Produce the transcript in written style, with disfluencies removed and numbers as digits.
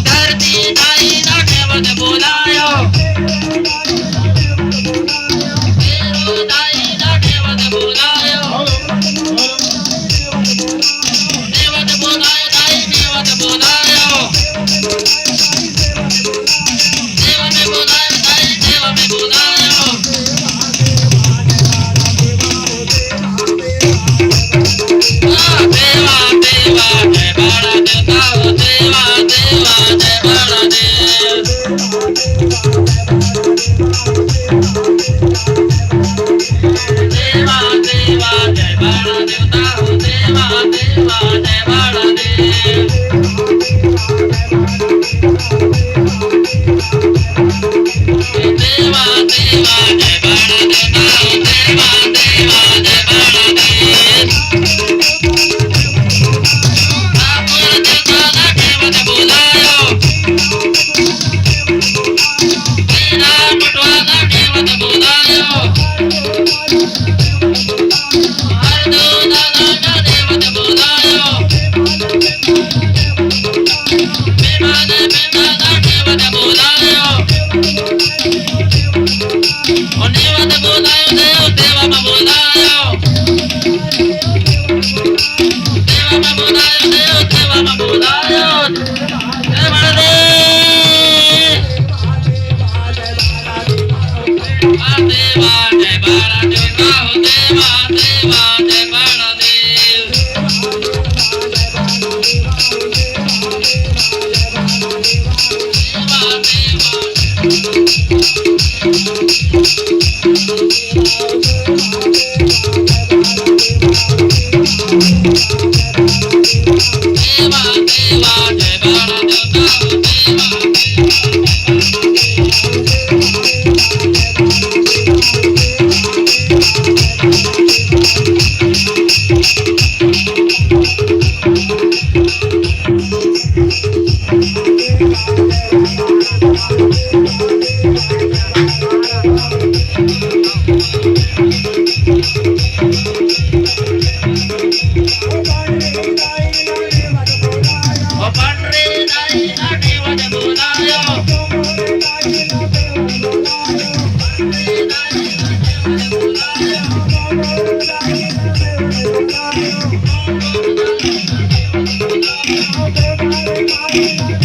धरती दाई ना देवत बोलायो तेरो दाई ना देवत बोलायो देवत बोलायो दाई देवत बोलायो देवत बोलायो दाई देवत बोलायो देवा देवा जय बाला देवता देवा देवा जय बाला देव देवा देवा जय बाला देवता देवा देवा जय बाला देव देवा देवा जय बाला देवता देवा देवा जय बाला देव बोलायो तेरा पटवाला देवत बोलायो हर दो दादा देवत बोलायो बेमान बेदादा देवत बोलायो ओ देवत बोलायो देव देवा में बोलायो देवा में बोलायो देव देवा में बोलायो देवा जय बाला देवता देवा देवा जय बाला देव देवा देवा जय बाला देवता Thank you.